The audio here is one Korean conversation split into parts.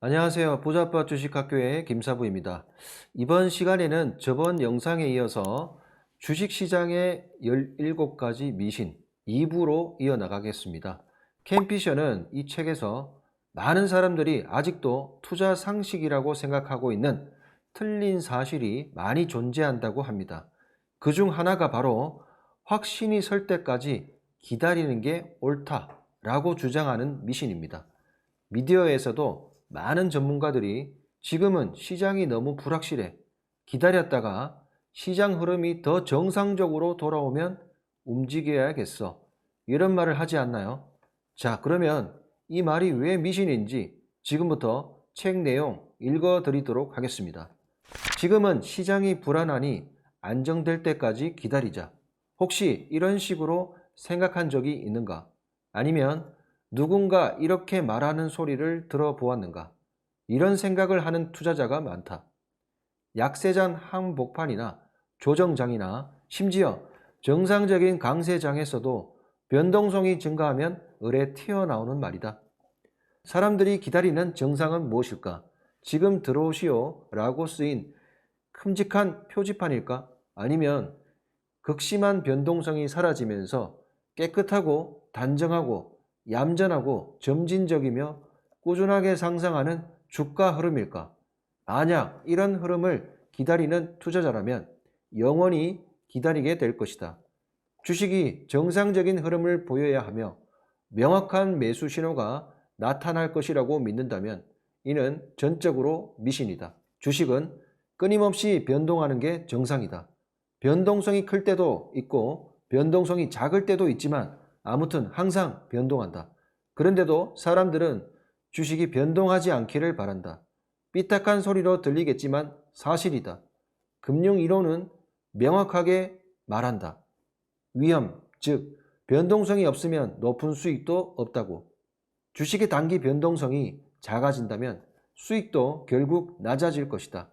안녕하세요. 부자빠 주식학교의 김사부입니다. 이번 시간에는 저번 영상에 이어서 주식시장의 17가지 미신 2부로 이어나가겠습니다. 켄 피셔는 이 책에서 많은 사람들이 아직도 투자 상식이라고 생각하고 있는 틀린 사실이 많이 존재한다고 합니다. 그 중 하나가 바로 확신이 설 때까지 기다리는 게 옳다라고 주장하는 미신입니다. 미디어에서도 많은 전문가들이 지금은 시장이 너무 불확실해. 기다렸다가 시장 흐름이 더 정상적으로 돌아오면 움직여야겠어. 이런 말을 하지 않나요? 자, 그러면 이 말이 왜 미신인지 지금부터 책 내용 읽어드리도록 하겠습니다. 지금은 시장이 불안하니 안정될 때까지 기다리자. 혹시 이런 식으로 생각한 적이 있는가? 아니면 누군가 이렇게 말하는 소리를 들어보았는가? 이런 생각을 하는 투자자가 많다. 약세장 항복판이나 조정장이나 심지어 정상적인 강세장에서도 변동성이 증가하면 을에 튀어나오는 말이다. 사람들이 기다리는 정상은 무엇일까? 지금 들어오시오 라고 쓰인 큼직한 표지판일까? 아니면 극심한 변동성이 사라지면서 깨끗하고 단정하고 얌전하고 점진적이며 꾸준하게 상승하는 주가 흐름일까? 만약 이런 흐름을 기다리는 투자자라면 영원히 기다리게 될 것이다. 주식이 정상적인 흐름을 보여야 하며 명확한 매수 신호가 나타날 것이라고 믿는다면 이는 전적으로 미신이다. 주식은 끊임없이 변동하는 게 정상이다. 변동성이 클 때도 있고 변동성이 작을 때도 있지만 아무튼 항상 변동한다. 그런데도 사람들은 주식이 변동하지 않기를 바란다. 삐딱한 소리로 들리겠지만 사실이다. 금융 이론은 명확하게 말한다. 위험, 즉 변동성이 없으면 높은 수익도 없다고. 주식의 단기 변동성이 작아진다면 수익도 결국 낮아질 것이다.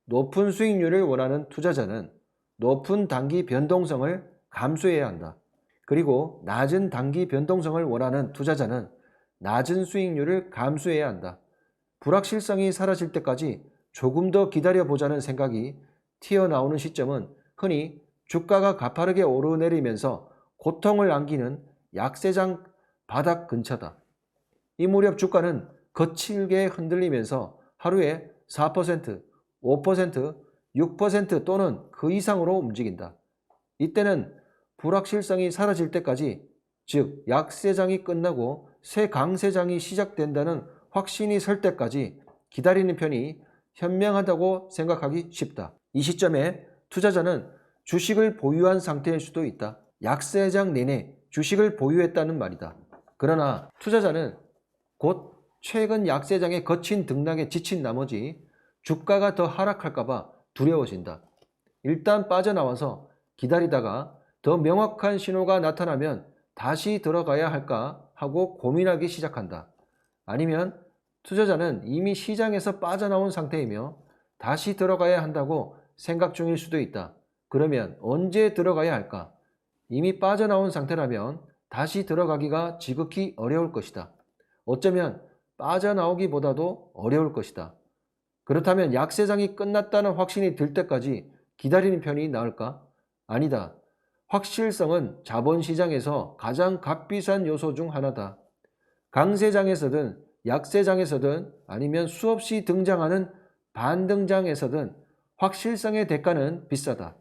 높은 수익률을 원하는 투자자는 높은 단기 변동성을 감수해야 한다. 그리고 낮은 단기 변동성을 원하는 투자자는 낮은 수익률을 감수해야 한다. 불확실성이 사라질 때까지 조금 더 기다려보자는 생각이 튀어나오는 시점은 흔히 주가가 가파르게 오르내리면서 고통을 안기는 약세장 바닥 근처다. 이 무렵 주가는 거칠게 흔들리면서 하루에 4%, 5%, 6% 또는 그 이상으로 움직인다. 이때는 불확실성이 사라질 때까지, 즉 약세장이 끝나고 새 강세장이 시작된다는 확신이 설 때까지 기다리는 편이 현명하다고 생각하기 쉽다. 이 시점에 투자자는 주식을 보유한 상태일 수도 있다. 약세장 내내 주식을 보유했다는 말이다. 그러나 투자자는 곧 최근 약세장의 거친 등락에 지친 나머지 주가가 더 하락할까봐 두려워진다. 일단 빠져나와서 기다리다가 더 명확한 신호가 나타나면 다시 들어가야 할까 하고 고민하기 시작한다. 아니면 투자자는 이미 시장에서 빠져나온 상태이며 다시 들어가야 한다고 생각 중일 수도 있다. 그러면 언제 들어가야 할까? 이미 빠져나온 상태라면 다시 들어가기가 지극히 어려울 것이다. 어쩌면 빠져나오기보다도 어려울 것이다. 그렇다면 약세장이 끝났다는 확신이 들 때까지 기다리는 편이 나을까? 아니다. 확실성은 자본시장에서 가장 값비싼 요소 중 하나다. 강세장에서든 약세장에서든 아니면 수없이 등장하는 반등장에서든 확실성의 대가는 비싸다.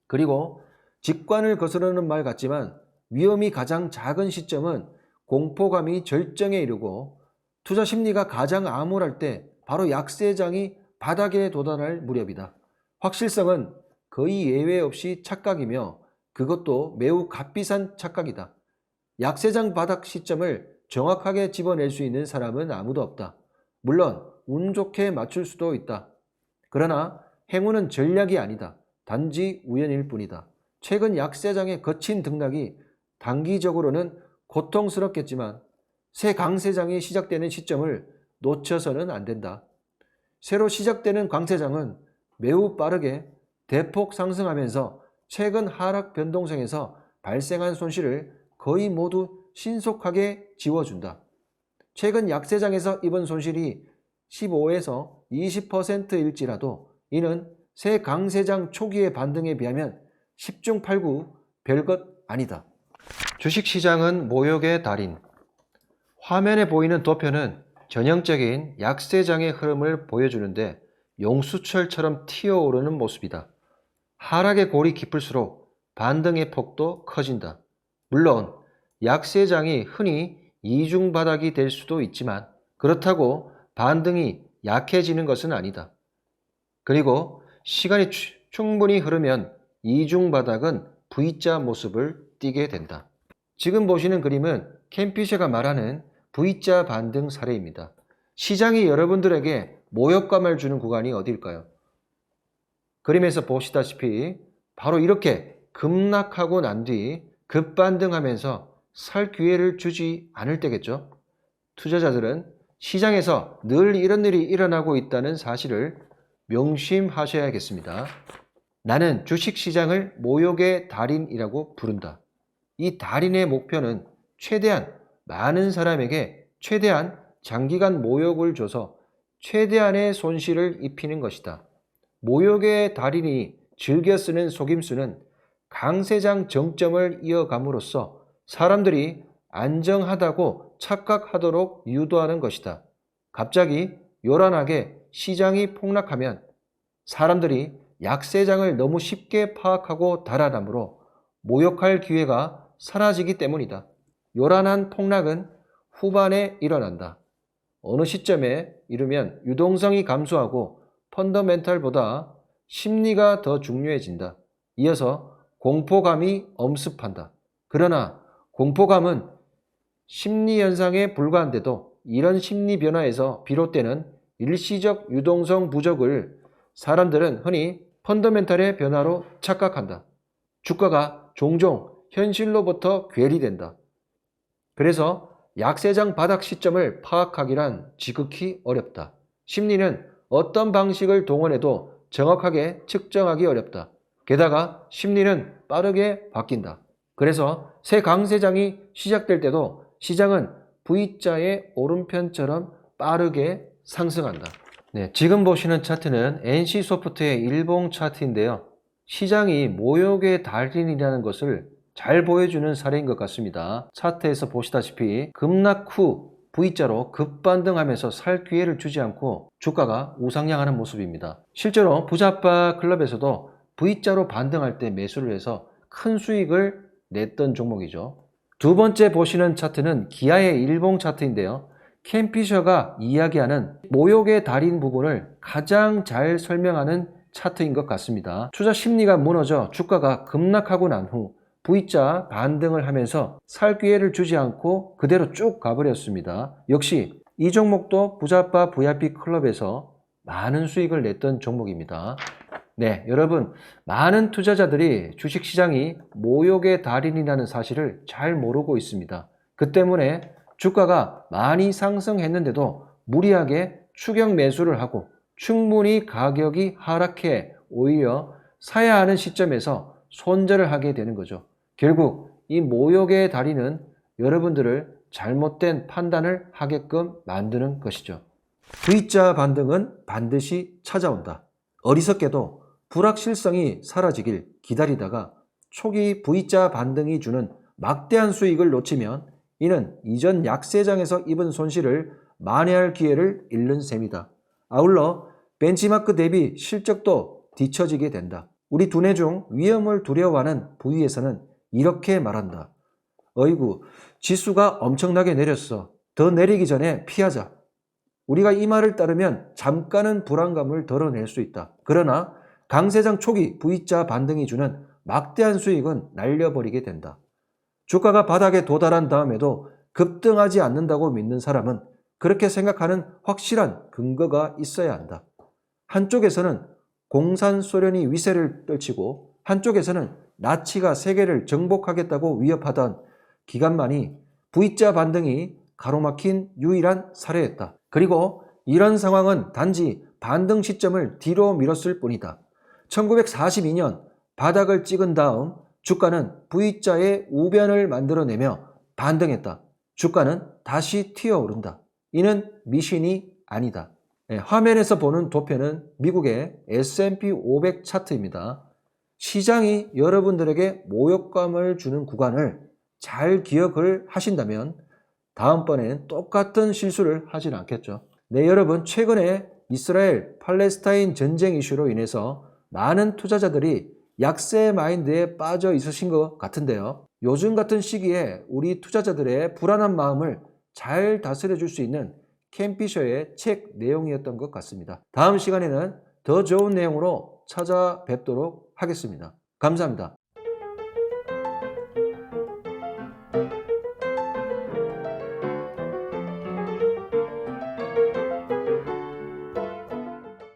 그리고 직관을 거스르는 말 같지만 위험이 가장 작은 시점은 공포감이 절정에 이르고 투자 심리가 가장 암울할 때 바로 약세장이 바닥에 도달할 무렵이다. 확실성은 거의 예외 없이 착각이며 그것도 매우 값비싼 착각이다. 약세장 바닥 시점을 정확하게 집어낼 수 있는 사람은 아무도 없다. 물론 운 좋게 맞출 수도 있다. 그러나 행운은 전략이 아니다. 단지 우연일 뿐이다. 최근 약세장의 거친 등락이 단기적으로는 고통스럽겠지만 새 강세장이 시작되는 시점을 놓쳐서는 안 된다. 새로 시작되는 강세장은 매우 빠르게 대폭 상승하면서 최근 하락 변동성에서 발생한 손실을 거의 모두 신속하게 지워준다. 최근 약세장에서 입은 손실이 15에서 20%일지라도 이는 새 강세장 초기의 반등에 비하면 10중 8구 별것 아니다. 주식시장은 모욕의 달인. 화면에 보이는 도표는 전형적인 약세장의 흐름을 보여주는데 용수철처럼 튀어오르는 모습이다. 하락의 골이 깊을수록 반등의 폭도 커진다. 물론 약세장이 흔히 이중바닥이 될 수도 있지만 그렇다고 반등이 약해지는 것은 아니다. 그리고 시간이 충분히 흐르면 이중바닥은 V자 모습을 띠게 된다. 지금 보시는 그림은 캔피셔가 말하는 V자 반등 사례입니다. 시장이 여러분들에게 모욕감을 주는 구간이 어디일까요? 그림에서 보시다시피 바로 이렇게 급락하고 난 뒤 급반등하면서 살 기회를 주지 않을 때겠죠. 투자자들은 시장에서 늘 이런 일이 일어나고 있다는 사실을 명심하셔야겠습니다. 나는 주식시장을 모욕의 달인이라고 부른다. 이 달인의 목표는 최대한 많은 사람에게 최대한 장기간 모욕을 줘서 최대한의 손실을 입히는 것이다. 모욕의 달인이 즐겨 쓰는 속임수는 강세장 정점을 이어감으로써 사람들이 안정하다고 착각하도록 유도하는 것이다. 갑자기 요란하게 시장이 폭락하면 사람들이 약세장을 너무 쉽게 파악하고 달아나므로 모욕할 기회가 사라지기 때문이다. 요란한 폭락은 후반에 일어난다. 어느 시점에 이르면 유동성이 감소하고 펀더멘탈보다 심리가 더 중요해진다. 이어서 공포감이 엄습한다. 그러나 공포감은 심리현상에 불과한데도 이런 심리 변화에서 비롯되는 일시적 유동성 부족을 사람들은 흔히 펀더멘탈의 변화로 착각한다. 주가가 종종 현실로부터 괴리된다. 그래서 약세장 바닥 시점을 파악하기란 지극히 어렵다. 심리는 어떤 방식을 동원해도 정확하게 측정하기 어렵다. 게다가 심리는 빠르게 바뀐다. 그래서 새 강세장이 시작될 때도 시장은 V자의 오른편처럼 빠르게 상승한다. 네, 지금 보시는 차트는 NC소프트의 일봉 차트인데요. 시장이 모욕의 달인이라는 것을 잘 보여주는 사례인 것 같습니다. 차트에서 보시다시피 급락 후 V자로 급반등하면서 살 기회를 주지 않고 주가가 우상향하는 모습입니다. 실제로 부자빠 클럽에서도 V자로 반등할 때 매수를 해서 큰 수익을 냈던 종목이죠. 두 번째 보시는 차트는 기아의 일봉 차트인데요. 캔피셔가 이야기하는 모욕의 달인 부분을 가장 잘 설명하는 차트인 것 같습니다. 투자 심리가 무너져 주가가 급락하고 난 후 V자 반등을 하면서 살 기회를 주지 않고 그대로 쭉 가버렸습니다. 역시 이 종목도 부자빠 VIP 클럽에서 많은 수익을 냈던 종목입니다. 네, 여러분, 많은 투자자들이 주식시장이 모욕의 달인이라는 사실을 잘 모르고 있습니다. 그 때문에 주가가 많이 상승했는데도 무리하게 추격 매수를 하고 충분히 가격이 하락해 오히려 사야 하는 시점에서 손절을 하게 되는 거죠. 결국 이 모욕의 달인은 여러분들을 잘못된 판단을 하게끔 만드는 것이죠. V자 반등은 반드시 찾아온다. 어리석게도 불확실성이 사라지길 기다리다가 초기 V자 반등이 주는 막대한 수익을 놓치면 이는 이전 약세장에서 입은 손실을 만회할 기회를 잃는 셈이다. 아울러 벤치마크 대비 실적도 뒤처지게 된다. 우리 두뇌 중 위험을 두려워하는 부위에서는 이렇게 말한다. 어이구, 지수가 엄청나게 내렸어. 더 내리기 전에 피하자. 우리가 이 말을 따르면 잠깐은 불안감을 덜어낼 수 있다. 그러나 강세장 초기 V자 반등이 주는 막대한 수익은 날려버리게 된다. 주가가 바닥에 도달한 다음에도 급등하지 않는다고 믿는 사람은 그렇게 생각하는 확실한 근거가 있어야 한다. 한쪽에서는 공산 소련이 위세를 떨치고 한쪽에서는 나치가 세계를 정복하겠다고 위협하던 기간만이 V자 반등이 가로막힌 유일한 사례였다. 그리고 이런 상황은 단지 반등 시점을 뒤로 미뤘을 뿐이다. 1942년 바닥을 찍은 다음 주가는 V자의 우변을 만들어내며 반등했다. 주가는 다시 튀어오른다. 이는 미신이 아니다. 화면에서 보는 도표는 미국의 S&P 500 차트입니다. 시장이 여러분들에게 모욕감을 주는 구간을 잘 기억을 하신다면 다음번엔 똑같은 실수를 하지는 않겠죠. 네, 여러분, 최근에 이스라엘 팔레스타인 전쟁 이슈로 인해서 많은 투자자들이 약세 마인드에 빠져 있으신 것 같은데요. 요즘 같은 시기에 우리 투자자들의 불안한 마음을 잘 다스려 줄 수 있는 켄 피셔의 책 내용이었던 것 같습니다. 다음 시간에는 더 좋은 내용으로 찾아뵙도록 하겠습니다. 감사합니다.